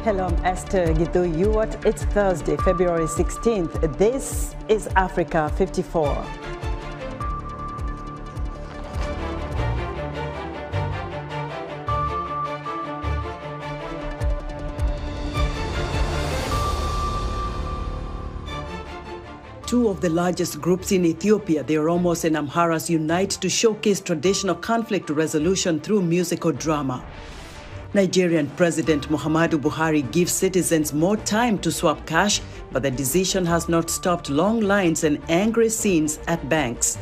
Hello, I'm Esther Githu-Ewart. It's Thursday, February 16th. This is Africa 54. Two of the largest groups in Ethiopia, the Oromos and Amharas, unite to showcase traditional conflict resolution through musical drama. Nigerian President Muhammadu Buhari gives citizens more time to swap cash, but the decision has not stopped long lines and angry scenes at banks.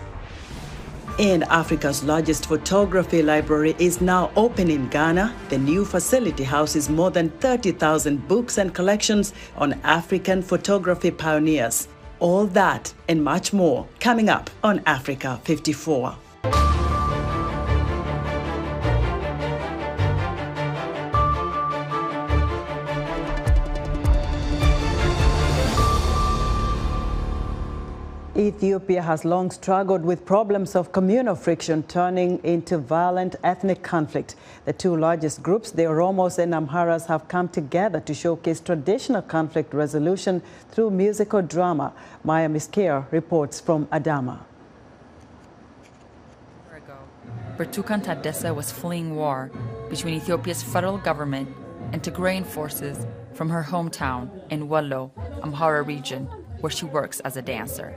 And Africa's largest photography library is now open in Ghana. The new facility houses more than 30,000 books and collections on African photography pioneers. All that and much more coming up on Africa 54. Ethiopia has long struggled with problems of communal friction turning into violent ethnic conflict. The two largest groups, the Oromos and Amharas, have come together to showcase traditional conflict resolution through musical drama. Maya Miskir reports from Adama. Bertukan Tadessa was fleeing war between Ethiopia's federal government and Tigrayan forces from her hometown in Wallo, Amhara region, where she works as a dancer.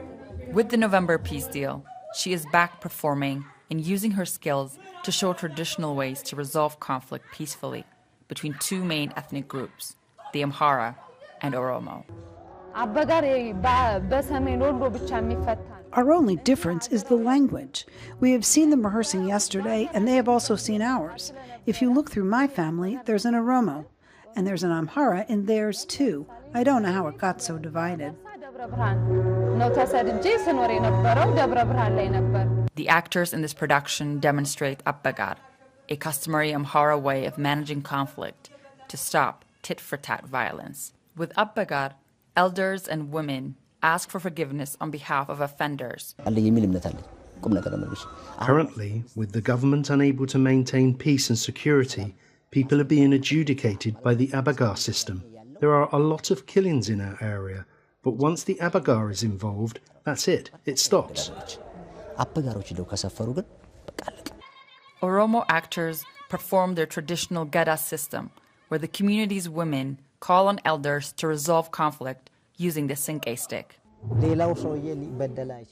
With the November peace deal, she is back performing and using her skills to show traditional ways to resolve conflict peacefully between two main ethnic groups, the Amhara and Oromo. Our only difference is the language. We have seen them rehearsing yesterday, and they have also seen ours. If you look through my family, there's an Oromo, and there's an Amhara in theirs too. I don't know how it got so divided. The actors in this production demonstrate Abbagar, a customary Amhara way of managing conflict to stop tit-for-tat violence. With Abbagar, elders and women ask for forgiveness on behalf of offenders. Currently, with the government unable to maintain peace and security, people are being adjudicated by the Abbagar system. There are a lot of killings in our area. But once the Abbagar is involved, that's it. It stops. Oromo actors perform their traditional Gada system, where the community's women call on elders to resolve conflict using the Sinke stick.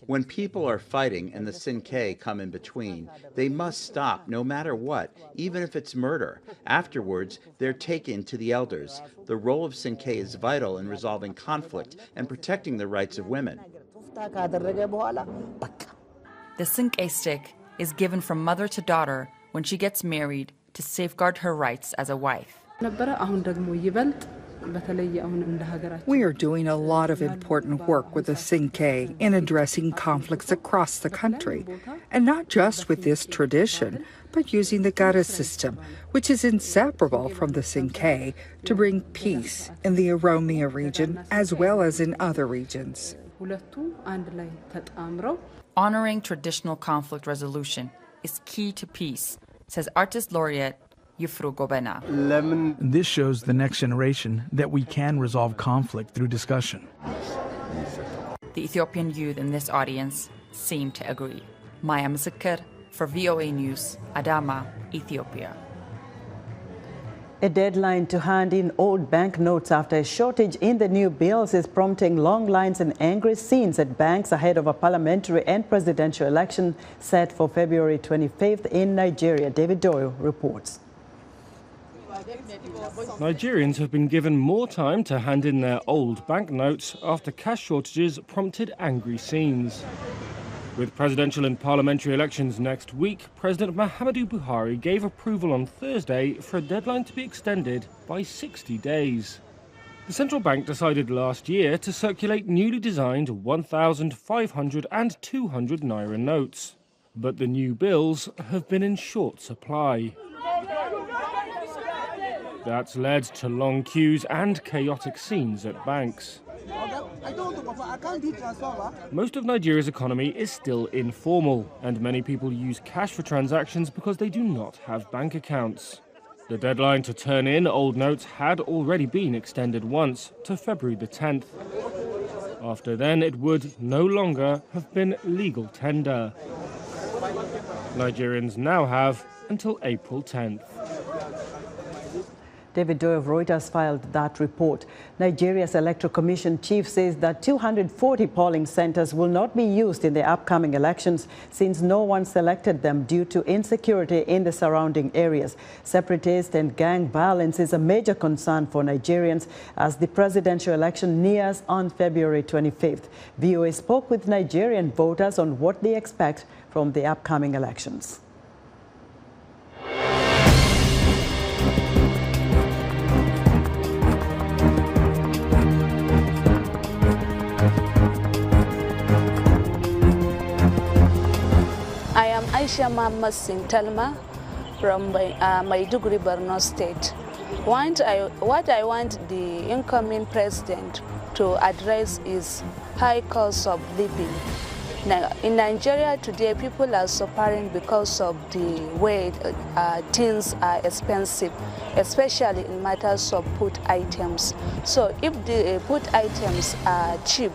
When people are fighting and the Sinke come in between, they must stop no matter what, even if it's murder. Afterwards, they're taken to the elders. The role of Sinke is vital in resolving conflict and protecting the rights of women. The Sinke stick is given from mother to daughter when she gets married to safeguard her rights as a wife. We are doing a lot of important work with the Sinke in addressing conflicts across the country, and not just with this tradition, but using the Gada system, which is inseparable from the Sinke, to bring peace in the Oromia region as well as in other regions. Honoring traditional conflict resolution is key to peace, says artist laureate Yufru Gobena. This shows the next generation that we can resolve conflict through discussion. The Ethiopian youth in this audience seem to agree. Maya Miskir for VOA News, Adama, Ethiopia. A deadline to hand in old banknotes after a shortage in the new bills is prompting long lines and angry scenes at banks ahead of a parliamentary and presidential election set for February 25th in Nigeria. David Doyle reports. Nigerians have been given more time to hand in their old banknotes after cash shortages prompted angry scenes. With presidential and parliamentary elections next week, President Muhammadu Buhari gave approval on Thursday for a deadline to be extended by 60 days. The central bank decided last year to circulate newly designed 1,500 and 200 naira notes. But the new bills have been in short supply. That's led to long queues and chaotic scenes at banks. Most of Nigeria's economy is still informal, and many people use cash for transactions because they do not have bank accounts. The deadline to turn in old notes had already been extended once to February the 10th. After then, it would no longer have been legal tender. Nigerians now have until April 10th. David Doe of Reuters filed that report. Nigeria's Electoral Commission chief says that 240 polling centers will not be used in the upcoming elections since no one selected them due to insecurity in the surrounding areas. Separatist and gang violence is a major concern for Nigerians as the presidential election nears on February 25th. VOA spoke with Nigerian voters on what they expect from the upcoming elections. I am Aisha Muhammad Singh Talma from Maiduguri, Borno State. What I want the incoming president to address is high cost of living. Now, in Nigeria today, people are suffering because of the way things are expensive, especially in matters of food items. So if the food items are cheap,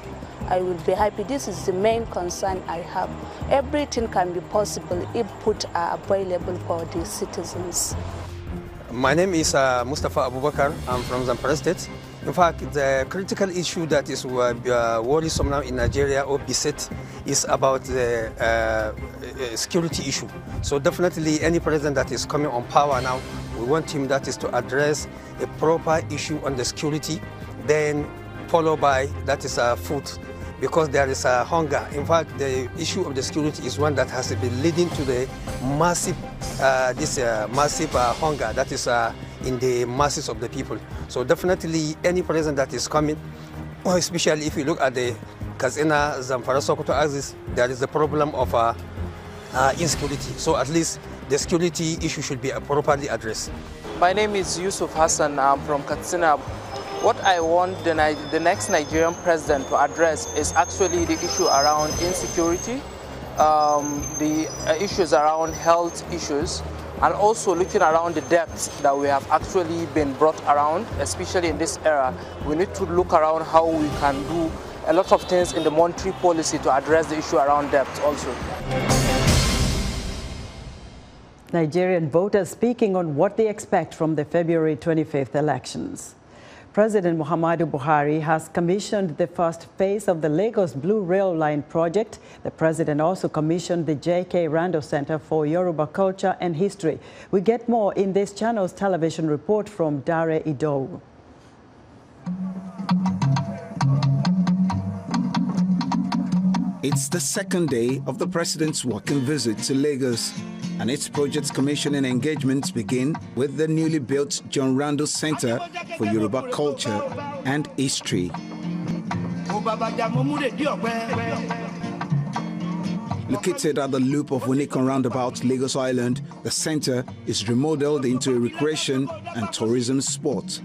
I will be happy. This is the main concern I have. Everything can be possible if food are available for the citizens. My name is Mustafa Abubakar. I'm from Zamfara State. In fact, the critical issue that is worrisome now in Nigeria or beset is about the security issue. So definitely any president that is coming on power now, we want him that is to address a proper issue on the security, then followed by that is food, because there is a hunger. In fact, the issue of the security is one that has been leading to the massive, massive hunger that is in the masses of the people. So definitely any president that is coming, especially if you look at the Katsina, Zamfara, Sokoto axis, there is the problem of insecurity. So at least the security issue should be properly addressed. My name is Yusuf Hassan. I'm from Katsina. What I want the next Nigerian president to address is actually the issue around insecurity, the issues around health issues, and also looking around the debts that we have actually been brought around, especially in this era. We need to look around how we can do a lot of things in the monetary policy to address the issue around debt also. Nigerian voters speaking on what they expect from the February 25th elections. President Muhammadu Buhari has commissioned the first phase of the Lagos Blue Rail Line project. The president also commissioned the J.K. Rando Center for Yoruba Culture and History. We get more in this channel's television report from Dare Idowu. It's the second day of the president's working visit to Lagos, and its project commissioning engagements begin with the newly built John Rando Center for Yoruba Culture and History. Located at the loop of Winikon Roundabout, Lagos Island, the center is remodeled into a recreation and tourism spot,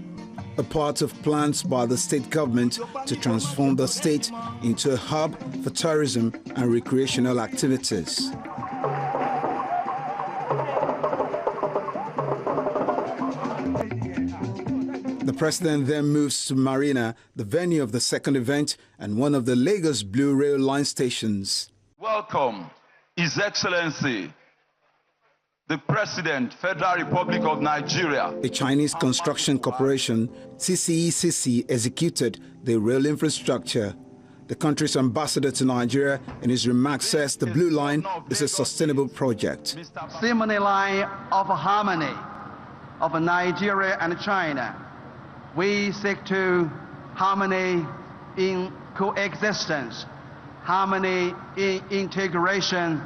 a part of plans by the state government to transform the state into a hub for tourism and recreational activities. The president then moves to Marina, the venue of the second event and one of the Lagos Blue Rail Line stations. Welcome, His Excellency, the President, Federal Republic of Nigeria. A Chinese construction corporation, CCECC, executed the rail infrastructure. The country's ambassador to Nigeria in his remarks says the Blue Line is a sustainable project. Simony line of harmony of Nigeria and China. We seek to harmony in coexistence, harmony in integration,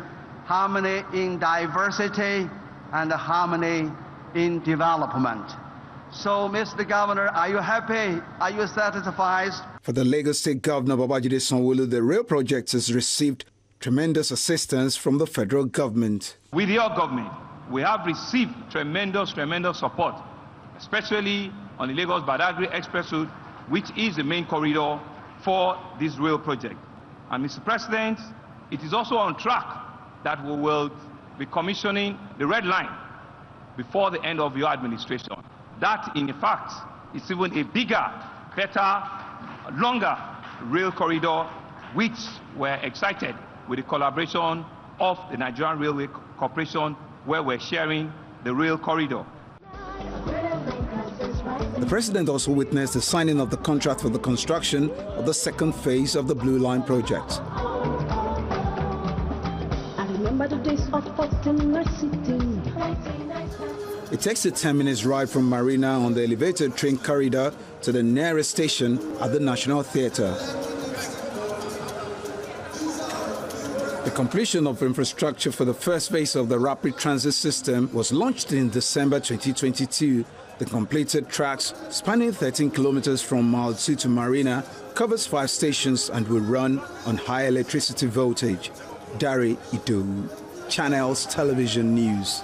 harmony in diversity, and harmony in development. So, Mr. Governor, are you happy? Are you satisfied? For the Lagos State Governor Babajide Sanwo-Olu, the rail project has received tremendous assistance from the federal government. With your government, we have received tremendous support, especially on the Lagos-Badagry Express route, which is the main corridor for this rail project. And Mr. President, it is also on track that we will be commissioning the Red Line before the end of your administration. That, in fact, is even a bigger, better, longer rail corridor, which we're excited with the collaboration of the Nigerian Railway Corporation, where we're sharing the rail corridor. The president also witnessed the signing of the contract for the construction of the second phase of the Blue Line project. It takes a 10-minute ride from Marina on the elevated train corridor to the nearest station at the National Theatre. The completion of infrastructure for the first phase of the rapid transit system was launched in December 2022. The completed tracks, spanning 13 kilometers from Mile 2 to Marina, covers 5 stations and will run on high electricity voltage. Dari Ido, Channels Television News.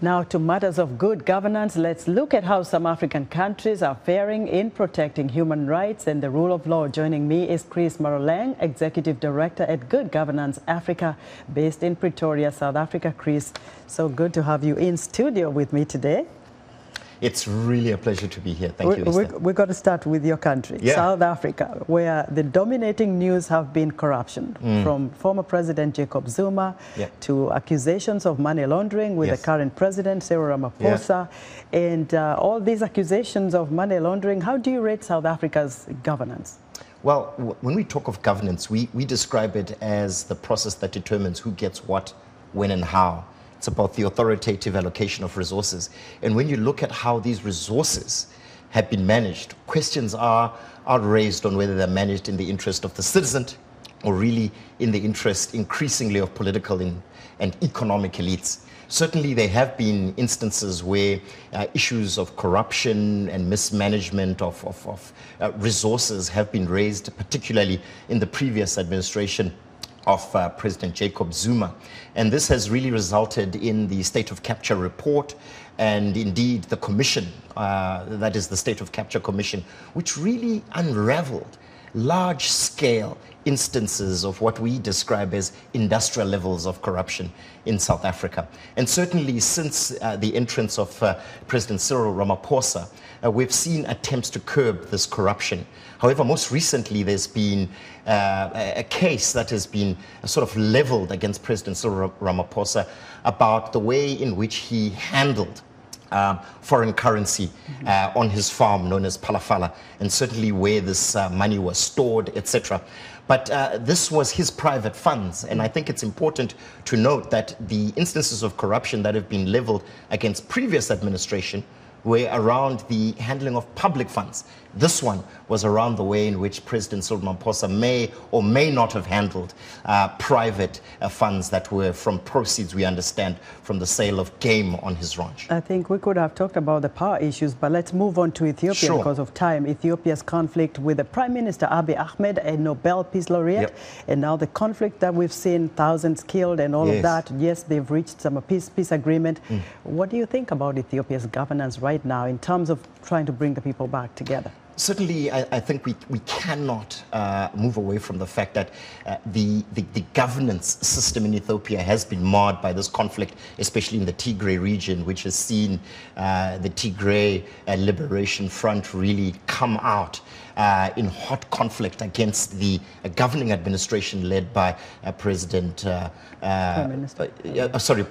Now to matters of good governance, let's look at how some African countries are faring in protecting human rights and the rule of law. Joining me is Chris Maroleng, Executive Director at Good Governance Africa, based in Pretoria, South Africa. Chris, so good to have you in studio with me today. It's really a pleasure to be here. Thank you, Esther. We're going to start with your country, South Africa, where the dominating news have been corruption, from former President Jacob Zuma to accusations of money laundering with the current president, Cyril Ramaphosa. And all these accusations of money laundering, how do you rate South Africa's governance? Well, when we talk of governance, we describe it as the process that determines who gets what, when and how. It's about the authoritative allocation of resources. And when you look at how these resources have been managed, questions are raised on whether they're managed in the interest of the citizen or really in the interest increasingly of political and economic elites. Certainly there have been instances where issues of corruption and mismanagement of resources have been raised, particularly in the previous administration of President Jacob Zuma. And this has really resulted in the State of Capture report and indeed the commission, that is the State of Capture Commission, which really unraveled large-scale instances of what we describe as industrial levels of corruption in South Africa. And certainly since the entrance of President Cyril Ramaphosa, we've seen attempts to curb this corruption. However, most recently there's been a case that has been sort of leveled against President Cyril Ramaphosa about the way in which he handled foreign currency on his farm known as Palafala, and certainly where this money was stored, etc. But this was his private funds, and I think it's important to note that the instances of corruption that have been leveled against previous administration were around the handling of public funds. This one was around the way in which President Cyril Ramaphosa may or may not have handled private funds that were from proceeds, we understand, from the sale of game on his ranch. I think we could have talked about the power issues, but let's move on to Ethiopia because of time. Ethiopia's conflict with the Prime Minister Abiy Ahmed, a Nobel Peace Laureate, and now the conflict that we've seen, thousands killed and all of that. Yes, they've reached some peace agreement. What do you think about Ethiopia's governance right now in terms of trying to bring the people back together? Certainly, I think we cannot move away from the fact that the governance system in Ethiopia has been marred by this conflict, especially in the Tigray region, which has seen the Tigray Liberation Front really come out in hot conflict against the governing administration led by President, Prime Minister. The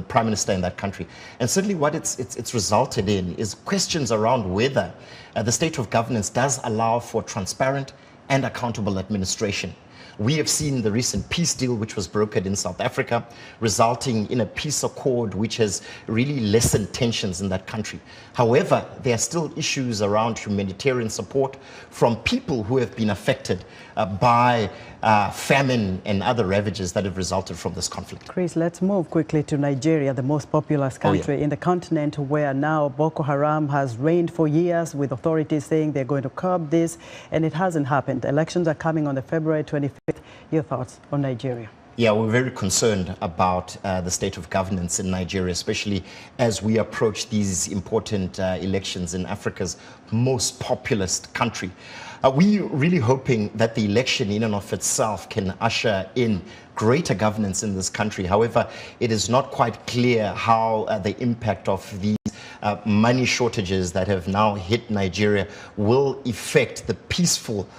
Prime Minister in that country. And certainly what it's resulted in is questions around whether the state of governance does allow for transparent and accountable administration. We have seen the recent peace deal which was brokered in South Africa, resulting in a peace accord which has really lessened tensions in that country. However, there are still issues around humanitarian support from people who have been affected by famine and other ravages that have resulted from this conflict. Chris, let's move quickly to Nigeria, the most populous country in the continent, where now Boko Haram has reigned for years, with authorities saying they're going to curb this, and it hasn't happened. Elections are coming on the February 25th. Your thoughts on Nigeria? Yeah, we're very concerned about the state of governance in Nigeria, especially as we approach these important elections in Africa's most populous country. We're really hoping that the election in and of itself can usher in greater governance in this country. However, it is not quite clear how the impact of these money shortages that have now hit Nigeria will affect the peaceful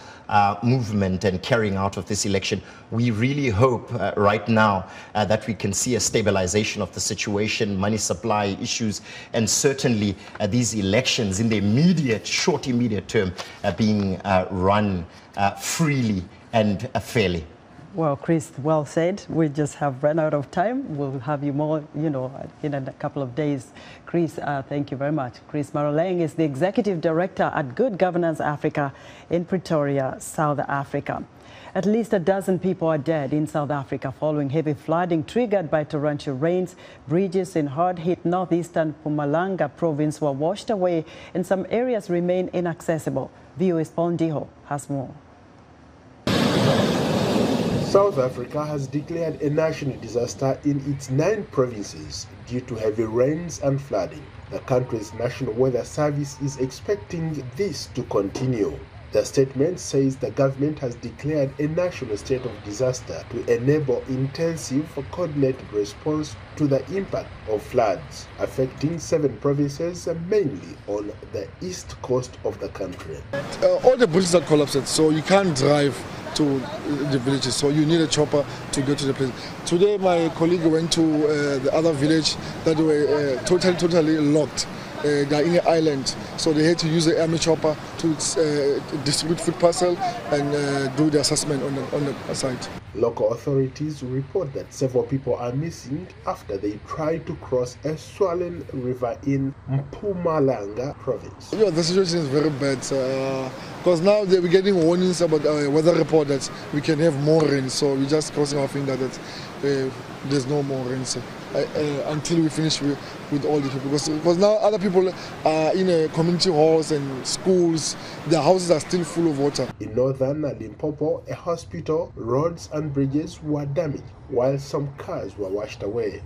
movement and carrying out of this election. We really hope right now that we can see a stabilization of the situation, money supply issues, and certainly these elections in the short immediate term being run freely and fairly. Well, Chris, well said. We just have run out of time. We'll have you more, in a couple of days. Chris, thank you very much. Chris Maroleng is the Executive Director at Good Governance Africa in Pretoria, South Africa. At least a dozen people are dead in South Africa following heavy flooding triggered by torrential rains. Bridges in hard-hit northeastern Mpumalanga province were washed away and some areas remain inaccessible. VOA's Paul Ndiho has more. South Africa has declared a national disaster in its 9 provinces due to heavy rains and flooding. The country's National Weather Service is expecting this to continue. The statement says the government has declared a national state of disaster to enable intensive, coordinated response to the impact of floods affecting 7 provinces, mainly on the east coast of the country. All the bridges are collapsed, so you can't drive to the villages, so you need a chopper to go to the place. Today my colleague went to the other village that were totally locked. They're in an island, so they had to use the army chopper to distribute food parcel and do the assessment on the site. Local authorities report that several people are missing after they tried to cross a swollen river in Mpumalanga province. Yeah, the situation is very bad because now we're getting warnings about our weather report that we can have more rain, so we're just crossing our finger that there's no more rain until we finish with all the people. Because now other people are in community halls and schools, their houses are still full of water. In northern Limpopo, a hospital, roads and bridges were damaged, while some cars were washed away.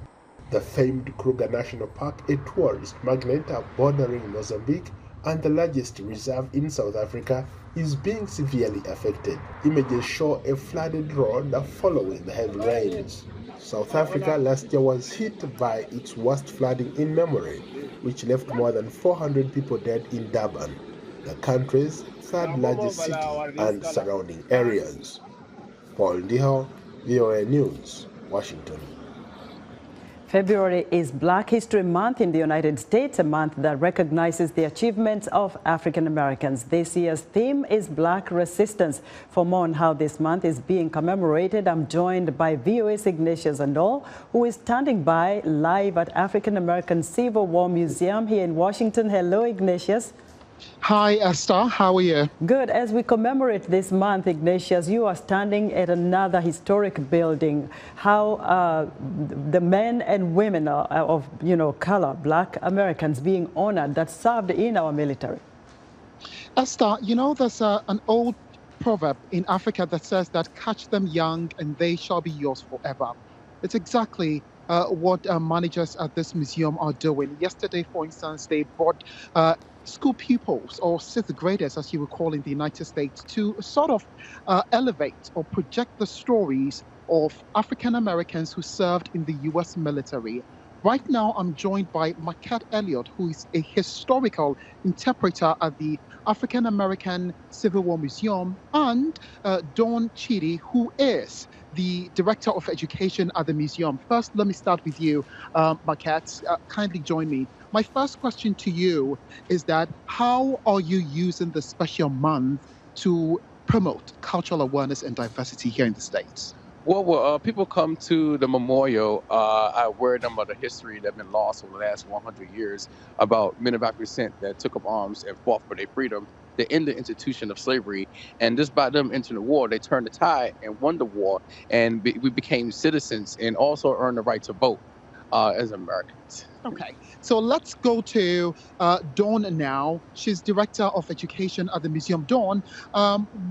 The famed Kruger National Park, a tourist magnet bordering Mozambique and the largest reserve in South Africa, is being severely affected. Images show a flooded road following the heavy rains. South Africa last year was hit by its worst flooding in memory, which left more than 400 people dead in Durban, the country's 3rd largest city and surrounding areas. Paul Ndiho, VOA News, Washington. February is Black History Month in the United States, a month that recognizes the achievements of African Americans. This year's theme is Black Resistance. For more on how this month is being commemorated, I'm joined by VOA's Ignatius Andol, who is standing by live at African American Civil War Museum here in Washington. Hello, Ignatius. Hi, Esther. How are you? Good. As we commemorate this month, Ignatius, you are standing at another historic building. How the men and women of color, Black Americans, being honored that served in our military. Esther, there's an old proverb in Africa that says that catch them young and they shall be yours forever. It's exactly what managers at this museum are doing. Yesterday, for instance, they brought school pupils, or 6th graders, as you would call in the United States, to sort of elevate or project the stories of African Americans who served in the U.S. military. Right now, I'm joined by Maquette Elliott, who is a historical interpreter at the African American Civil War Museum, and Dawn Chidi, who is the Director of Education at the museum. First, let me start with you, Maquette. Kindly join me. My first question to you is that how are you using the special month to promote cultural awareness and diversity here in the States? Well, people come to the memorial. I worry them about the history that's been lost over the last 100 years about men of African descent that took up arms and fought for their freedom. They ended the institution of slavery, and just by them entering the war, they turned the tide and won the war, and we became citizens and also earned the right to vote as Americans. Okay, so let's go to Dawn now. She's Director of Education at the museum. Dawn,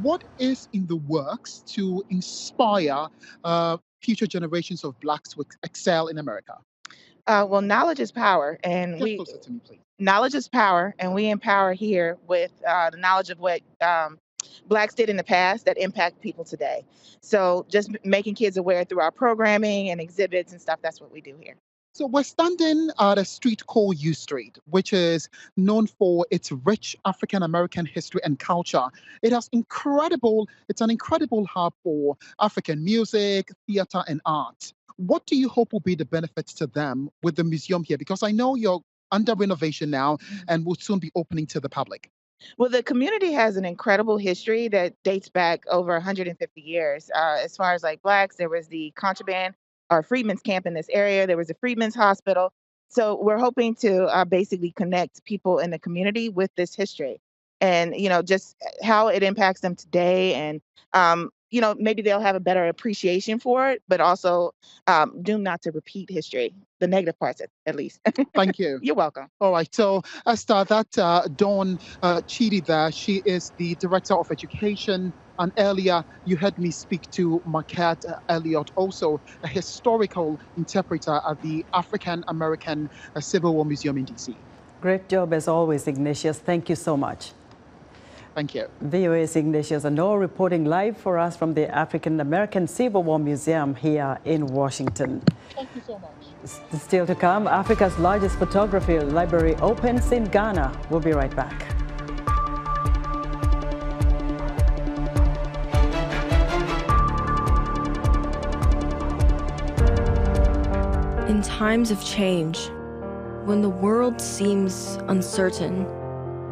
what is in the works to inspire future generations of Blacks will excel in America? Well, knowledge is power, and Get closer to me, please. knowledge is power, and we empower here with the knowledge of what Blacks did in the past that impact people today. So just making kids aware through our programming and exhibits and stuff, that's what we do here. So we're standing at a street called U Street, which is known for its rich African-American history and culture. It's an incredible hub for African music, theater, and art. What do you hope will be the benefits to them with the museum here? Because I know you're under renovation now and will soon be opening to the public. Well, the community has an incredible history that dates back over 150 years. As far as like Blacks, there was the contraband or freedmen's camp in this area. There was a freedmen's hospital. So we're hoping to basically connect people in the community with this history and, just how it impacts them today. And, maybe they'll have a better appreciation for it, but also doomed not to repeat history, the negative parts at least. Thank you. You're welcome. All right. So, Esther, that Dawn Chidi there, she is the Director of Education. And earlier, you heard me speak to Marquette Elliott, also a historical interpreter at the African American Civil War Museum in D.C. Great job as always, Ignatius. Thank you so much. Thank you. VOA's Ignatius Ano reporting live for us from the African American Civil War Museum here in Washington. Thank you so much. Still to come, Africa's largest photography library opens in Ghana. We'll be right back. In times of change, when the world seems uncertain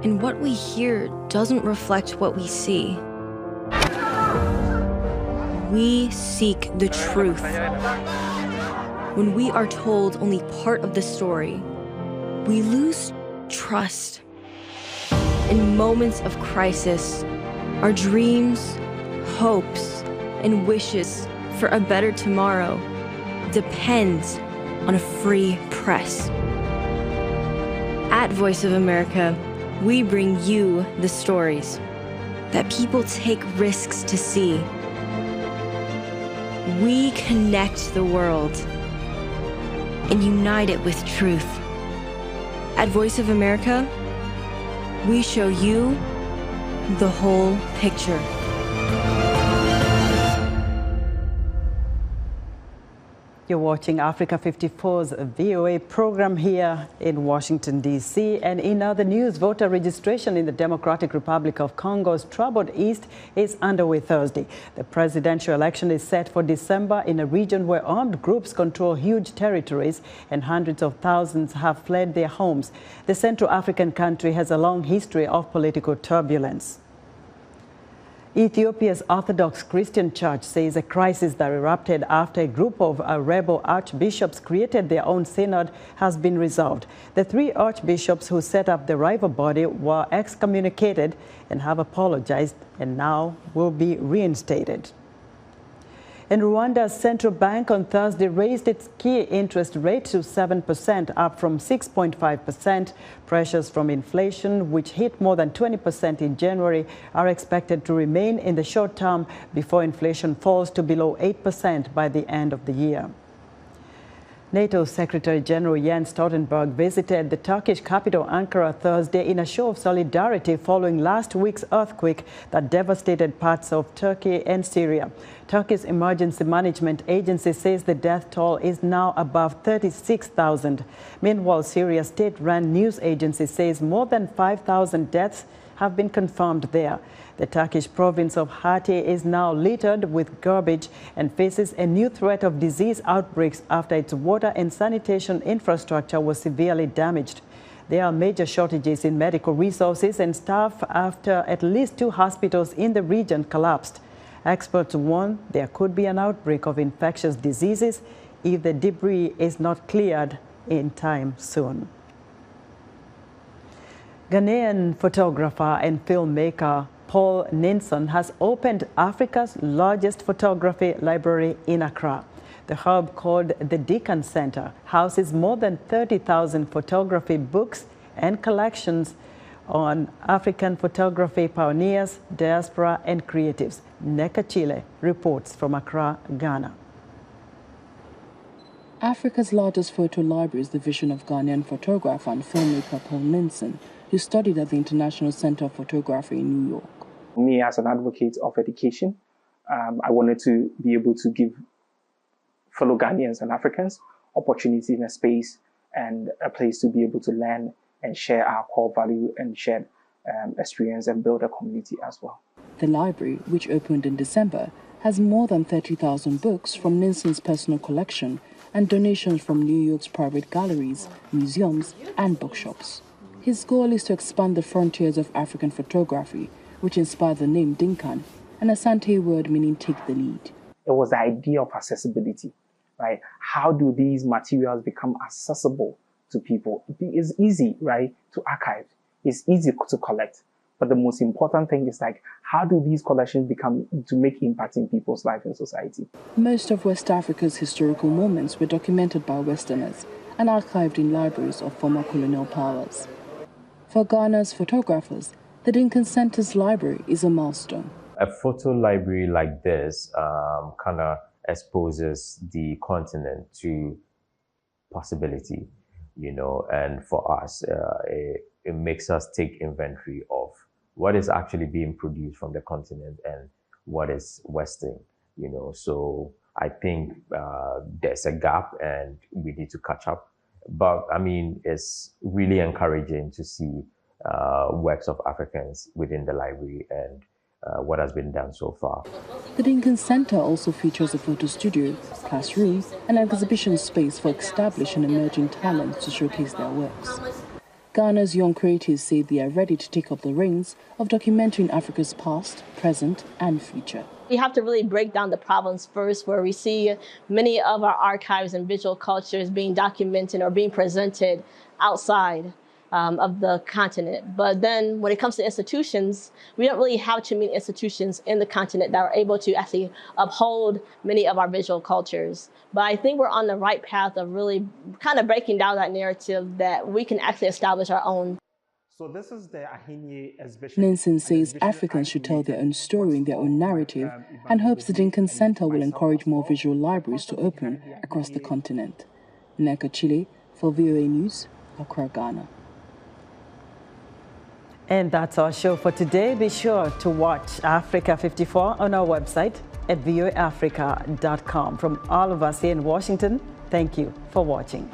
and what we hear doesn't reflect what we see, we seek the truth. When we are told only part of the story, we lose trust. In moments of crisis, our dreams, hopes, and wishes for a better tomorrow depends on a free press. At Voice of America, we bring you the stories that people take risks to see. We connect the world and unite it with truth. At Voice of America, we show you the whole picture. You're watching Africa 54's VOA program here in Washington, D.C. And in other news, voter registration in the Democratic Republic of Congo's troubled east is underway Thursday. The presidential election is set for December in a region where armed groups control huge territories and hundreds of thousands have fled their homes. The Central African country has a long history of political turbulence. Ethiopia's Orthodox Christian Church says a crisis that erupted after a group of rebel archbishops created their own synod has been resolved. The three archbishops who set up the rival body were excommunicated and have apologized and now will be reinstated. And Rwanda's central bank on Thursday raised its key interest rate to 7%, up from 6.5%. Pressures from inflation, which hit more than 20% in January, are expected to remain in the short term before inflation falls to below 8% by the end of the year. NATO Secretary General Jens Stoltenberg visited the Turkish capital Ankara Thursday in a show of solidarity following last week's earthquake that devastated parts of Turkey and Syria. Turkey's emergency management agency says the death toll is now above 36,000. Meanwhile, Syria's state-run news agency says more than 5,000 deaths have been confirmed there. The Turkish province of Hatay is now littered with garbage and faces a new threat of disease outbreaks after its water and sanitation infrastructure was severely damaged. There are major shortages in medical resources and staff after at least 2 hospitals in the region collapsed. Experts warn there could be an outbreak of infectious diseases if the debris is not cleared in time soon. Ghanaian photographer and filmmaker Paul Ninson has opened Africa's largest photography library in Accra. The hub, called the Deacon Center, houses more than 30,000 photography books and collections on African photography pioneers, diaspora, and creatives. Neka Chile reports from Accra, Ghana. Africa's largest photo library is the vision of Ghanaian photographer and filmmaker Paul Ninson, who studied at the International Center of Photography in New York. Me, as an advocate of education, I wanted to be able to give fellow Ghanaians and Africans opportunity in a space and a place to be able to learn and share our core value and share experience and build a community as well. The library, which opened in December, has more than 30,000 books from Ninson's personal collection and donations from New York's private galleries, museums, and bookshops. His goal is to expand the frontiers of African photography, which inspired the name Dinkan, an Asante word meaning take the lead. It was the idea of accessibility, right? How do these materials become accessible to people? It's easy, right, to archive. It's easy to collect. But the most important thing is like, how do these collections become to make impact in people's life and society? Most of West Africa's historical moments were documented by Westerners and archived in libraries of former colonial powers. For Ghana's photographers, the Dinkan Center's library is a milestone. A photo library like this kind of exposes the continent to possibility, you know, and for us, it makes us take inventory of what is actually being produced from the continent and what is Western, you know. So I think there's a gap and we need to catch up. But I mean, it's really encouraging to see works of Africans within the library and what has been done so far. The Dinkan Center also features a photo studio, classroom, and exhibition space for established and emerging talents to showcase their works. Ghana's young creatives say they are ready to take up the reins of documenting Africa's past, present, and future. We have to really break down the problems first, where we see many of our archives and visual cultures being documented or being presented outside of the continent. But then when it comes to institutions, we don't really have too many institutions in the continent that are able to actually uphold many of our visual cultures. But I think we're on the right path of really kind of breaking down that narrative that we can actually establish our own. So this is the Ahenye exhibition. Ninson says Africans should tell their own story in their own narrative and hopes the Dinkan Center will encourage more visual libraries to open across the continent. Neka Chile for VOA News, Accra, Ghana. And that's our show for today. Be sure to watch Africa 54 on our website at voaafrica.com. From all of us here in Washington, thank you for watching.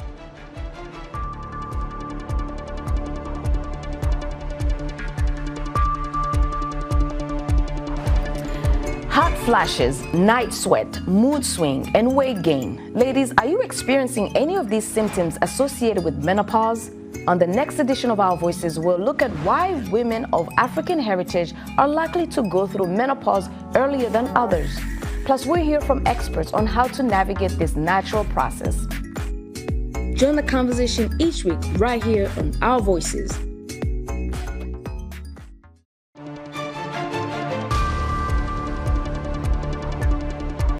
Hot flashes, night sweat, mood swing, and weight gain. Ladies, are you experiencing any of these symptoms associated with menopause? On the next edition of Our Voices, we'll look at why women of African heritage are likely to go through menopause earlier than others. Plus, we'll hear from experts on how to navigate this natural process. Join the conversation each week right here on Our Voices.